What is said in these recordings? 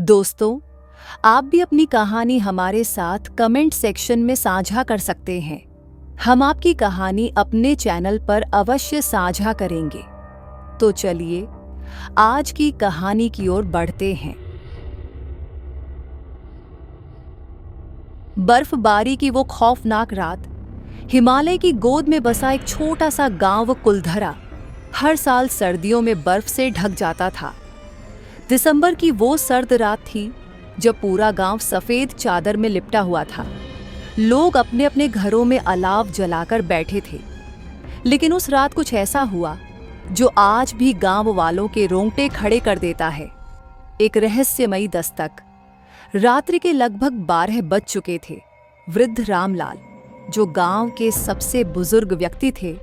दोस्तों, आप भी अपनी कहानी हमारे साथ कमेंट सेक्शन में साझा कर सकते हैं। हम आपकी कहानी अपने चैनल पर अवश्य साझा करेंगे। तो चलिए आज की कहानी की ओर बढ़ते हैं। बर्फबारी की वो खौफनाक रात। हिमालय की गोद में बसा एक छोटा सा गांव कुलधरा हर साल सर्दियों में बर्फ से ढक जाता था। दिसंबर की वो सर्द रात थी जब पूरा गांव सफेद चादर में लिपटा हुआ था। लोग अपने अपने घरों में अलाव जलाकर बैठे थे। लेकिन उस रात कुछ ऐसा हुआ जो आज भी गांव वालों के रोंगटे खड़े कर देता है। एक रहस्यमयी दस्तक। रात्रि के लगभग 12 बज चुके थे। वृद्ध रामलाल, जो गांव के सबसे बुजुर्ग व्यक्ति थे,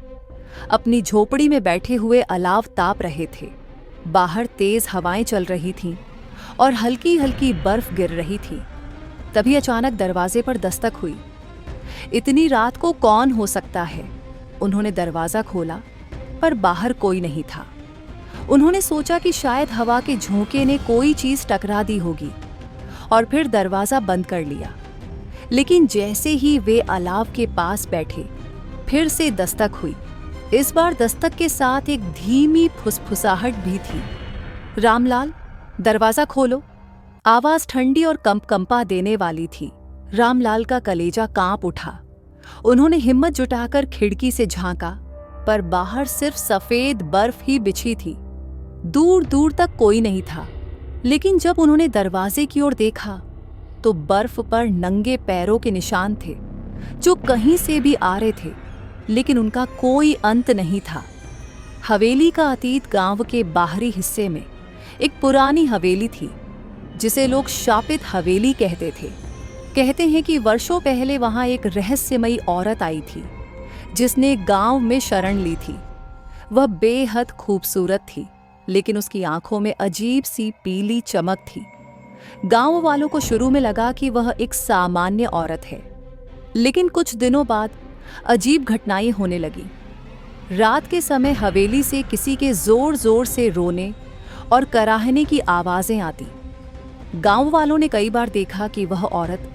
अपनी झोपड़ी में बैठे हुए अलाव ताप रहे थे। बाहर तेज हवाएं चल रही थीं और हल्की हल्की बर्फ गिर रही थी। तभी अचानक दरवाजे पर दस्तक हुई। इतनी रात को कौन हो सकता है? उन्होंने दरवाजा खोला, पर बाहर कोई नहीं था। उन्होंने सोचा कि शायद हवा के झोंके ने कोई चीज टकरा दी होगी और फिर दरवाजा बंद कर लिया। लेकिन जैसे ही वे अलाव के पास बैठे, फिर से दस्तक हुई। इस बार दस्तक के साथ एक धीमी फुसफुसाहट भी थी। रामलाल, दरवाजा खोलो। आवाज ठंडी और कंपा देने वाली थी। रामलाल का कलेजा कांप उठा। उन्होंने हिम्मत जुटाकर खिड़की से झांका, पर बाहर सिर्फ सफेद बर्फ ही बिछी थी। दूर दूर तक कोई नहीं था। लेकिन जब उन्होंने दरवाजे की ओर देखा तो बर्फ पर नंगे पैरों के निशान थे, जो कहीं से भी आ रहे थे, लेकिन उनका कोई अंत नहीं था। हवेली का अतीत गांव के बाहरी हिस्से में एक पुरानी हवेली थी, जिसे लोग शापित हवेली कहते थे। कहते हैं कि वर्षों पहले वहां एक रहस्यमयी औरत आई थी, जिसने गांव में शरण ली थी। वह बेहद खूबसूरत थी, लेकिन उसकी आंखों में अजीब सी पीली चमक थी। गांव वालों को शुरू में लगा कि वह एक सामान्य औरत है, लेकिन कुछ दिनों बाद अजीब घटनाएं होने लगी। रात के समय हवेली से किसी के जोर जोर से रोने और कराहने की आवाजें आती। गांव वालों ने कई बार देखा कि वह औरत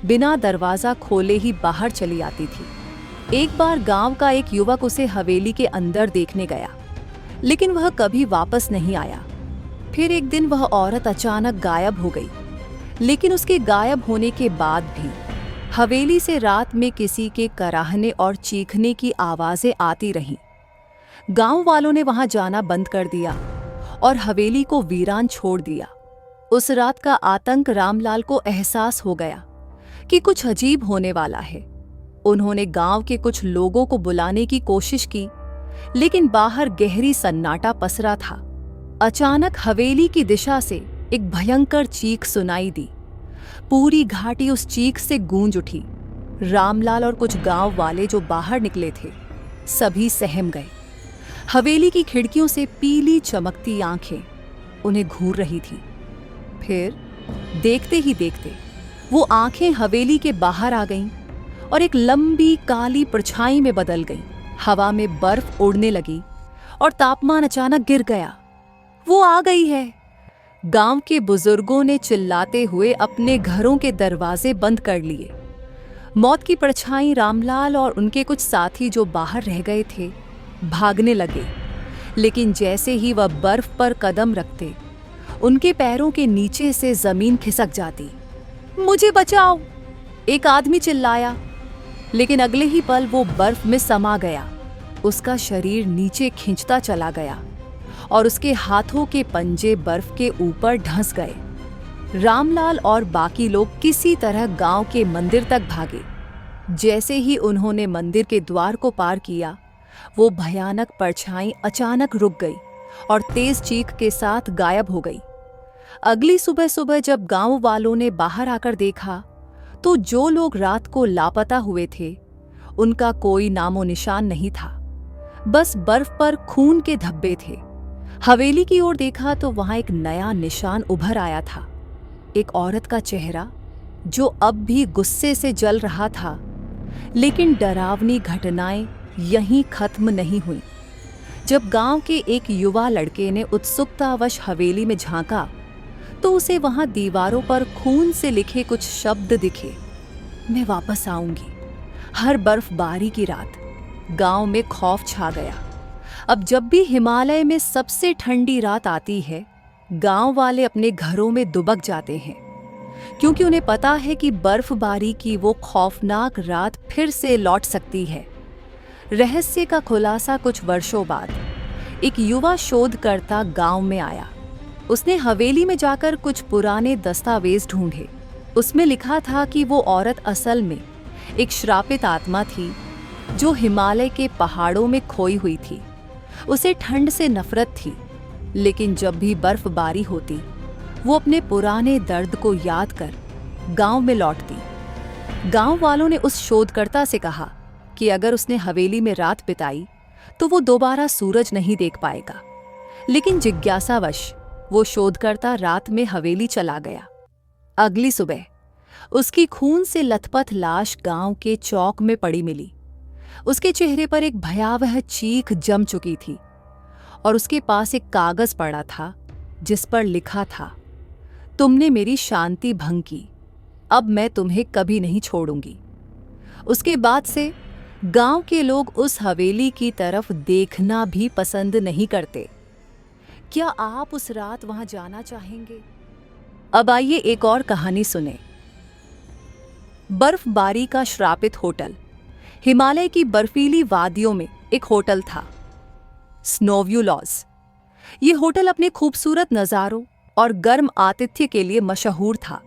बिना दरवाजा खोले ही बाहर चली आती थी। एक बार गांव का एक युवक उसे हवेली के अंदर देखने गया, लेकिन वह कभी वापस नहीं आया। फिर एक दिन वह औरत अचानक गायब हो गई, लेकिन उसके गायब होने के बाद भी हवेली से रात में किसी के कराहने और चीखने की आवाजें आती रहीं। गांव वालों ने वहां जाना बंद कर दिया और हवेली को वीरान छोड़ दिया। उस रात का आतंक रामलाल को एहसास हो गया कि कुछ अजीब होने वाला है। उन्होंने गांव के कुछ लोगों को बुलाने की कोशिश की, लेकिन बाहर गहरी सन्नाटा पसरा था। अचानक हवेली की दिशा से एक भयंकर चीख सुनाई दी। पूरी घाटी उस चीख से गूंज उठी। रामलाल और कुछ गांव वाले जो बाहर निकले थे, सभी सहम गए। हवेली की खिड़कियों से पीली चमकती आंखें उन्हें घूर रही थीं। फिर देखते ही देखते वो आंखें हवेली के बाहर आ गईं और एक लंबी काली परछाई में बदल गईं। हवा में बर्फ उड़ने लगी और तापमान अचानक गिर गया। वो आ गई है। गांव के बुजुर्गों ने चिल्लाते हुए अपने घरों के दरवाजे बंद कर लिए। मौत की परछाई रामलाल और उनके कुछ साथी जो बाहर रह गए थे भागने लगे, लेकिन जैसे ही वह बर्फ पर कदम रखते, उनके पैरों के नीचे से जमीन खिसक जाती। मुझे बचाओ! एक आदमी चिल्लाया, लेकिन अगले ही पल वो बर्फ में समा गया। उसका शरीर नीचे खिंचता चला गया और उसके हाथों के पंजे बर्फ के ऊपर धंस गए। रामलाल और बाकी लोग किसी तरह गांव के मंदिर तक भागे। जैसे ही उन्होंने मंदिर के द्वार को पार किया, वो भयानक परछाई अचानक रुक गई और तेज चीख के साथ गायब हो गई। अगली सुबह सुबह जब गांव वालों ने बाहर आकर देखा, तो जो लोग रात को लापता हुए थे, उनका कोई नामो निशान नहीं था। बस बर्फ पर खून के धब्बे थे। हवेली की ओर देखा तो वहां एक नया निशान उभर आया था। एक औरत का चेहरा जो अब भी गुस्से से जल रहा था। लेकिन डरावनी घटनाएं यहीं खत्म नहीं हुई। जब गांव के एक युवा लड़के ने उत्सुकतावश हवेली में झांका, तो उसे वहां दीवारों पर खून से लिखे कुछ शब्द दिखे, मैं वापस आऊंगी। हर बर्फबारी की रात गांव में खौफ छा गया। अब जब भी हिमालय में सबसे ठंडी रात आती है, गांव वाले अपने घरों में दुबक जाते हैं, क्योंकि उन्हें पता है कि बर्फबारी की वो खौफनाक रात फिर से लौट सकती है। रहस्य का खुलासा कुछ वर्षों बाद एक युवा शोधकर्ता गांव में आया। उसने हवेली में जाकर कुछ पुराने दस्तावेज ढूंढे। उसमें लिखा था कि वो औरत असल में एक श्रापित आत्मा थी जो हिमालय के पहाड़ों में खोई हुई थी। उसे ठंड से नफरत थी, लेकिन जब भी बर्फबारी होती वो अपने पुराने दर्द को याद कर गांव में लौटती। गांव वालों ने उस शोधकर्ता से कहा कि अगर उसने हवेली में रात बिताई तो वो दोबारा सूरज नहीं देख पाएगा। लेकिन जिज्ञासावश वो शोधकर्ता रात में हवेली चला गया। अगली सुबह उसकी खून से लथपथ लाश गांव के चौक में पड़ी मिली। उसके चेहरे पर एक भयावह चीख जम चुकी थी और उसके पास एक कागज पड़ा था जिस पर लिखा था, तुमने मेरी शांति भंग की, अब मैं तुम्हें कभी नहीं छोड़ूंगी। उसके बाद से गांव के लोग उस हवेली की तरफ देखना भी पसंद नहीं करते। क्या आप उस रात वहां जाना चाहेंगे? अब आइए एक और कहानी सुने। बर्फबारी का श्रापित होटल। हिमालय की बर्फीली वादियों में एक होटल था, स्नोव्यू लॉज। ये होटल अपने खूबसूरत नज़ारों और गर्म आतिथ्य के लिए मशहूर था,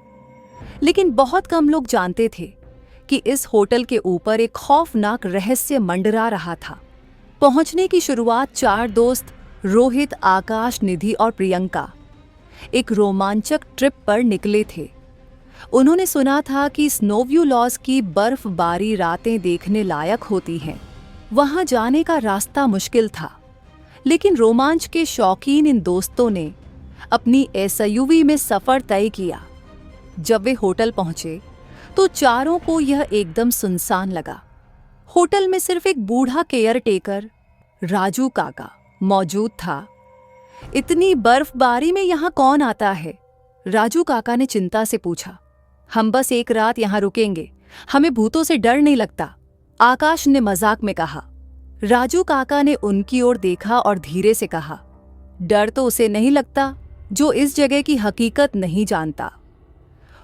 लेकिन बहुत कम लोग जानते थे कि इस होटल के ऊपर एक खौफनाक रहस्य मंडरा रहा था। पहुंचने की शुरुआत 4 दोस्त रोहित, आकाश, निधि और प्रियंका एक रोमांचक ट्रिप पर निकले थे। उन्होंने सुना था कि स्नोव्यू लॉज की बर्फबारी रातें देखने लायक होती हैं। वहां जाने का रास्ता मुश्किल था, लेकिन रोमांच के शौकीन इन दोस्तों ने अपनी एसयूवी में सफर तय किया। जब वे होटल पहुंचे तो चारों को यह एकदम सुनसान लगा। होटल में सिर्फ एक बूढ़ा केयर टेकर राजू काका मौजूद था। इतनी बर्फबारी में यहाँ कौन आता है? राजू काका ने चिंता से पूछा। हम बस एक रात यहाँ रुकेंगे, हमें भूतों से डर नहीं लगता, आकाश ने मजाक में कहा। राजू काका ने उनकी ओर देखा और धीरे से कहा, डर तो उसे नहीं लगता जो इस जगह की हकीकत नहीं जानता।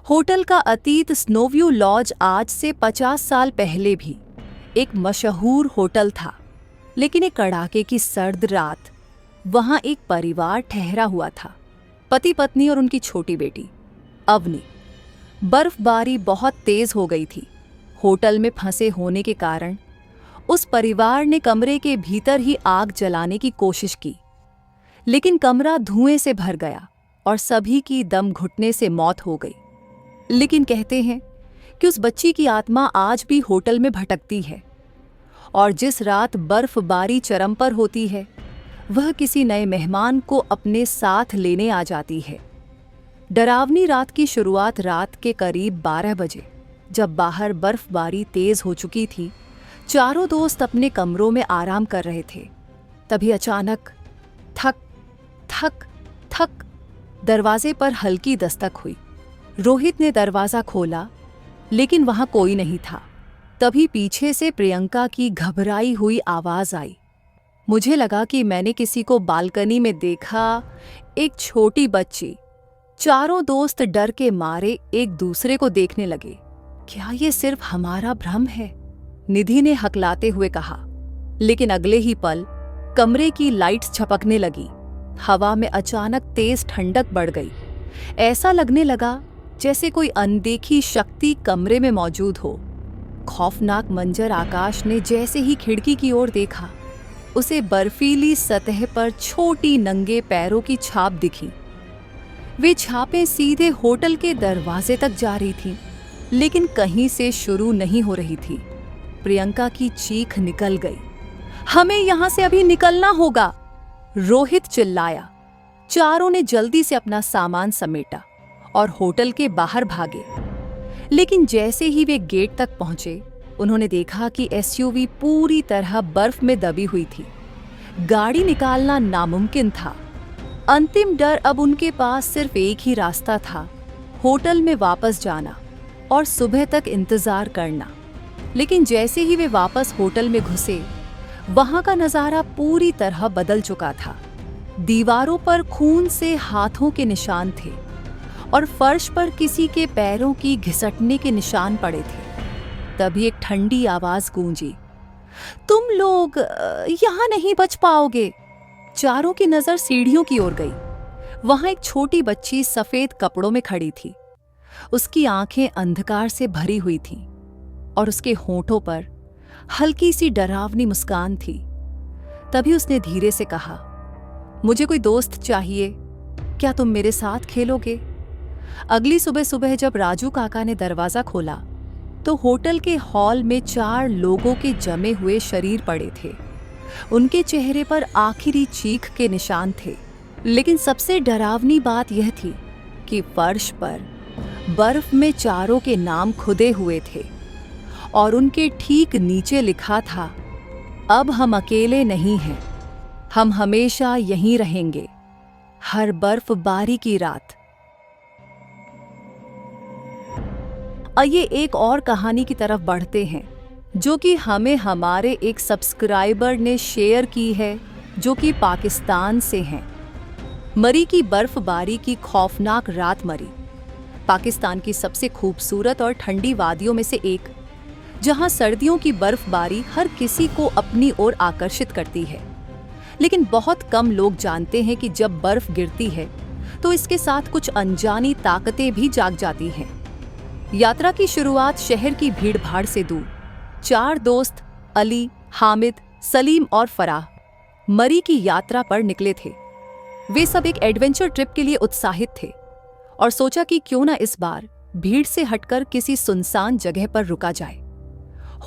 होटल का अतीत स्नोव्यू लॉज आज से 50 साल पहले भी एक मशहूर होटल था, लेकिन एक कड़ाके की सर्द रात वहां एक परिवार ठहरा हुआ था, पति पत्नी और उनकी छोटी बेटी अवनी। बर्फबारी बहुत तेज हो गई थी। होटल में फंसे होने के कारण उस परिवार ने कमरे के भीतर ही आग जलाने की कोशिश की, लेकिन कमरा धुएं से भर गया और सभी की दम घुटने से मौत हो गई। लेकिन कहते हैं कि उस बच्ची की आत्मा आज भी होटल में भटकती है, और जिस रात बर्फबारी चरम पर होती है वह किसी नए मेहमान को अपने साथ लेने आ जाती है। डरावनी रात की शुरुआत रात के करीब 12 बजे, जब बाहर बर्फबारी तेज हो चुकी थी। चारों दोस्त अपने कमरों में आराम कर रहे थे। तभी अचानक थक थक थक दरवाजे पर हल्की दस्तक हुई। रोहित ने दरवाजा खोला, लेकिन वहां कोई नहीं था। तभी पीछे से प्रियंका की घबराई हुई आवाज आई। मुझे लगा कि मैंने किसी को बालकनी में देखा, एक छोटी बच्ची। चारों दोस्त डर के मारे एक दूसरे को देखने लगे। क्या ये सिर्फ हमारा भ्रम है? निधि ने हकलाते हुए कहा। लेकिन अगले ही पल कमरे की लाइट्स झपकने लगी। हवा में अचानक तेज ठंडक बढ़ गई। ऐसा लगने लगा जैसे कोई अनदेखी शक्ति कमरे में मौजूद हो। खौफनाक मंजर आकाश ने जैसे ही खिड़की की ओर देखा, उसे बर्फीली सतह पर छोटी नंगे पैरों की छाप दिखी। वे छापें सीधे होटल के दरवाजे तक जा रही थीं, लेकिन कहीं से शुरू नहीं हो रही थी। प्रियंका की चीख निकल गई। हमें यहां से अभी निकलना होगा, रोहित चिल्लाया। चारों ने जल्दी से अपना सामान समेटा और होटल के बाहर भागे। लेकिन जैसे ही वे गेट तक पहुंचे, उन्होंने देखा कि एसयूवी पूरी तरह बर्फ में दबी हुई थी। गाड़ी निकालना नामुमकिन था। अंतिम डर अब उनके पास सिर्फ एक ही रास्ता था, होटल में वापस जाना और सुबह तक इंतजार करना। लेकिन जैसे ही वे वापस होटल में घुसे, वहां का नजारा पूरी तरह बदल चुका था। दीवारों पर खून से हाथों के निशान थे और फर्श पर किसी के पैरों की घिसटने के निशान पड़े थे। तभी एक ठंडी आवाज गूंजी, तुम लोग यहाँ नहीं बच पाओगे। चारों की नजर सीढ़ियों की ओर गई। वहां एक छोटी बच्ची सफेद कपड़ों में खड़ी थी। उसकी आंखें अंधकार से भरी हुई थीं और उसके होंठों पर हल्की सी डरावनी मुस्कान थी। तभी उसने धीरे से कहा, मुझे कोई दोस्त चाहिए, क्या तुम मेरे साथ खेलोगे? अगली सुबह सुबह जब राजू काका ने दरवाजा खोला तो होटल के हॉल में 4 लोगों के जमे हुए शरीर पड़े थे। उनके चेहरे पर आखिरी चीख के निशान थे। लेकिन सबसे डरावनी बात यह थी कि फर्श पर बर्फ में चारों के नाम खुदे हुए थे और उनके ठीक नीचे लिखा था, अब हम अकेले नहीं हैं, हम हमेशा यहीं रहेंगे, हर बर्फबारी की रात। आइए एक और कहानी की तरफ बढ़ते हैं, जो कि हमें हमारे एक सब्सक्राइबर ने शेयर की है, जो कि पाकिस्तान से हैं। मरी की बर्फबारी की खौफनाक रात मरी, पाकिस्तान की सबसे खूबसूरत और ठंडी वादियों में से एक, जहां सर्दियों की बर्फबारी हर किसी को अपनी ओर आकर्षित करती है। लेकिन बहुत कम लोग जानते हैं कि जब बर्फ गिरती है तो इसके साथ कुछ अनजानी ताकतें भी जाग जाती हैं। यात्रा की शुरुआत शहर की भीड़-भाड़ से दूर 4 दोस्त अली, हामिद, सलीम और फराह मरी की यात्रा पर निकले थे। वे सब एक एडवेंचर ट्रिप के लिए उत्साहित थे और सोचा कि क्यों ना इस बार भीड़ से हटकर किसी सुनसान जगह पर रुका जाए।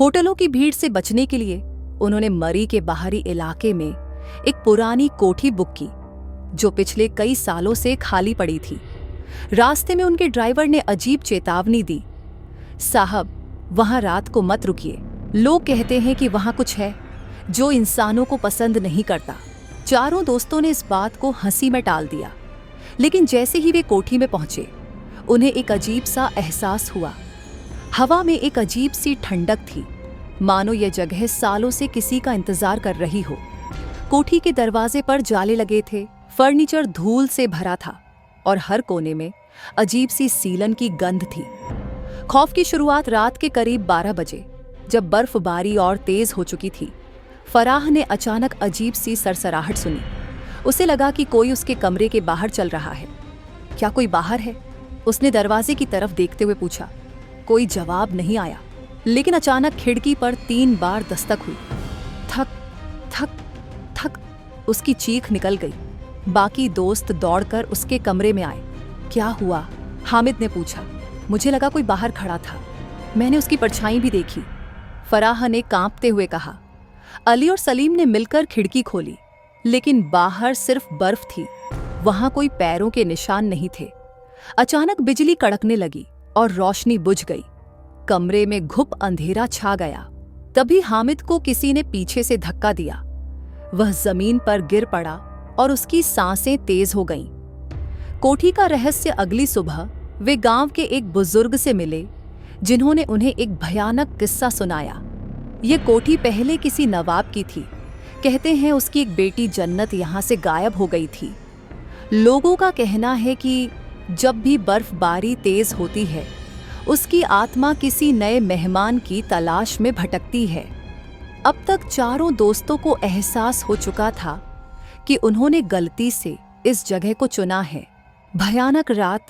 होटलों की भीड़ से बचने के लिए उन्होंने मरी के बाहरी इलाके में एक पुरानी कोठी बुक की, जो पिछले कई सालों से खाली पड़ी थी। रास्ते में उनके ड्राइवर ने अजीब चेतावनी दी, साहब वहां रात को मत रुकिए, लोग कहते हैं कि वहां कुछ है जो इंसानों को पसंद नहीं करता। चारों दोस्तों ने इस बात को हंसी में टाल दिया, लेकिन जैसे ही वे कोठी में पहुंचे उन्हें एक अजीब सा एहसास हुआ। हवा में एक अजीब सी ठंडक थी, मानो यह जगह सालों से किसी का इंतजार कर रही हो। कोठी के दरवाजे पर जाले लगे थे, फर्नीचर धूल से भरा था और हर कोने में अजीब सी सीलन की गंध थी। खौफ की शुरुआत रात के करीब 12 बजे, जब बर्फबारी और तेज हो चुकी थी। फराह ने अचानक अजीब सी सरसराहट सुनी। उसे लगा कि कोई उसके कमरे के बाहर चल रहा है। क्या कोई बाहर है? उसने दरवाजे की तरफ देखते हुए पूछा। कोई जवाब नहीं आया, लेकिन अचानक खिड़की पर 3 बार दस्तक हुई। थक थक थक उसकी चीख निकल गई। बाकी दोस्त दौड़कर उसके कमरे में आए। क्या हुआ? हामिद ने पूछा। मुझे लगा कोई बाहर खड़ा था, मैंने उसकी परछाई भी देखी, फराह ने कांपते हुए कहा। अली और सलीम ने मिलकर खिड़की खोली, लेकिन बाहर सिर्फ बर्फ थी, वहां कोई पैरों के निशान नहीं थे। अचानक बिजली कड़कने लगी और रोशनी बुझ गई। कमरे में घुप अंधेरा छा गया। तभी हामिद को किसी ने पीछे से धक्का दिया। वह जमीन पर गिर पड़ा और उसकी सांसें तेज हो गईं। कोठी का रहस्य अगली सुबह वे गांव के एक बुजुर्ग से मिले, जिन्होंने उन्हें एक भयानक किस्सा सुनाया। ये कोठी पहले किसी नवाब की थी। कहते हैं उसकी एक बेटी जन्नत यहाँ से गायब हो गई थी। लोगों का कहना है कि जब भी बर्फबारी तेज होती है, उसकी आत्मा किसी नए मेहमान की तलाश में भटकती है। अब तक चारों दोस्तों को एहसास हो चुका था कि उन्होंने गलती से इस जगह को चुना है। भयानक रात,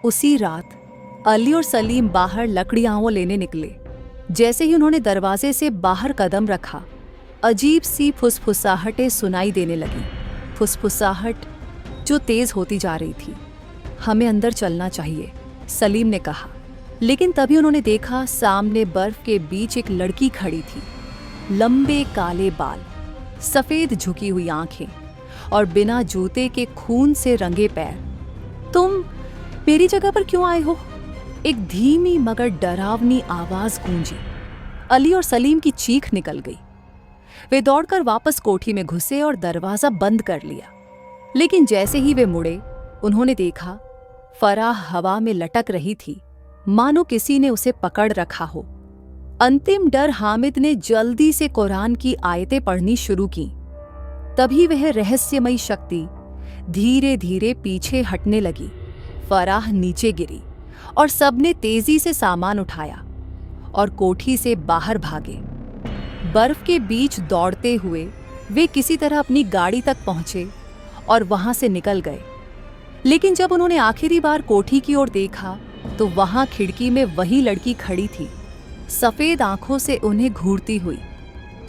उसी रात अली और सलीम बाहर लकड़ियाँ लेने निकले। जैसे ही उन्होंने दरवाजे से बाहर कदम रखा, अजीब सी फुसफुसाहटें सुनाई देने लगी। फुसफुसाहट जो तेज होती जा रही थी। हमें अंदर चलना चाहिए, सलीम ने कहा। लेकिन तभी उन्होंने देखा सामने बर्फ के बीच एक लड़की खड़ी थी। लंबे काले बाल, सफेद झुकी हुई आंखें और बिना जूते के खून से रंगे पैर। तुम मेरी जगह पर क्यों आए हो? एक धीमी मगर डरावनी आवाज गूंजी। अली और सलीम की चीख निकल गई। वे दौड़कर वापस कोठी में घुसे और दरवाजा बंद कर लिया। लेकिन जैसे ही वे मुड़े, उन्होंने देखा फराह हवा में लटक रही थी, मानो किसी ने उसे पकड़ रखा हो। अंतिम डर हामिद ने जल्दी से कुरान की आयतें पढ़नी शुरू की। तभी वह रहस्यमयी शक्ति धीरे धीरे पीछे हटने लगी। फराह नीचे गिरी और सबने तेजी से सामान उठाया और कोठी से बाहर भागे। बर्फ के बीच दौड़ते हुए वे किसी तरह अपनी गाड़ी तक पहुंचे और वहां से निकल गए। लेकिन जब उन्होंने आखिरी बार कोठी की ओर देखा तो वहां खिड़की में वही लड़की खड़ी थी, सफेद आंखों से उन्हें घूरती हुई।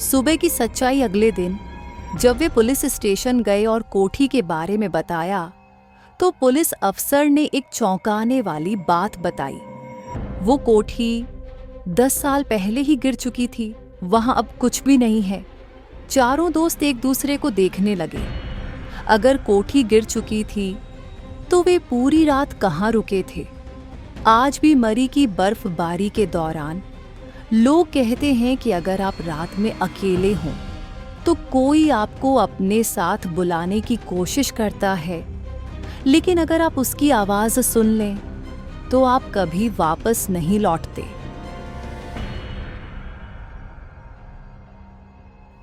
सुबह की सच्चाई अगले दिन जब वे पुलिस स्टेशन गए और कोठी के बारे में बताया तो पुलिस अफसर ने एक चौंकाने वाली बात बताई। वो कोठी 10 साल पहले ही गिर चुकी थी, वहां अब कुछ भी नहीं है। चारों दोस्त एक दूसरे को देखने लगे। अगर कोठी गिर चुकी थी तो वे पूरी रात कहाँ रुके थे? आज भी मरी की बर्फबारी के दौरान लोग कहते हैं कि अगर आप रात में अकेले हों तो कोई आपको अपने साथ बुलाने की कोशिश करता है, लेकिन अगर आप उसकी आवाज सुन लें तो आप कभी वापस नहीं लौटते।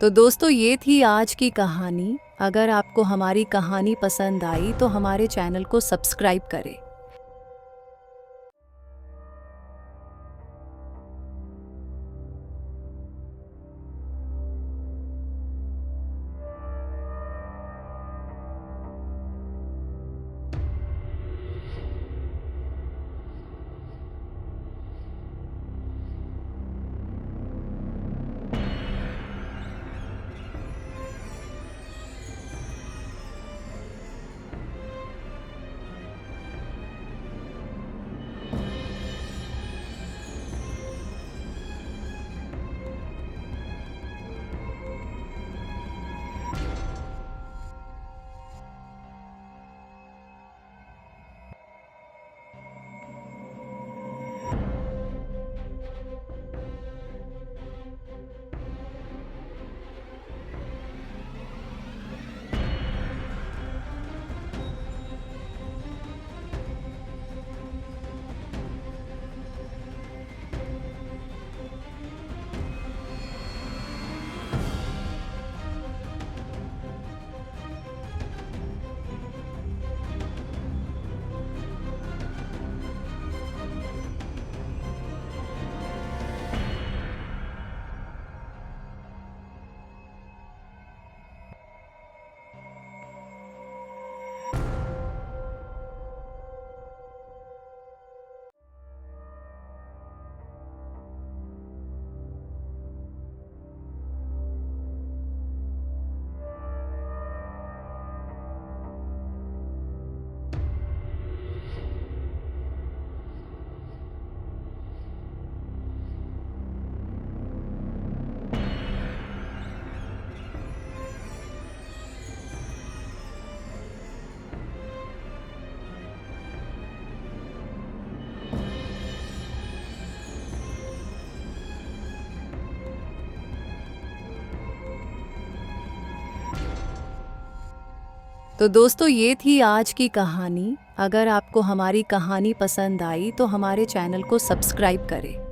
तो दोस्तों, ये थी आज की कहानी। अगर आपको हमारी कहानी पसंद आई तो हमारे चैनल को सब्सक्राइब करें। तो दोस्तों, ये थी आज की कहानी। अगर आपको हमारी कहानी पसंद आई तो हमारे चैनल को सब्सक्राइब करें।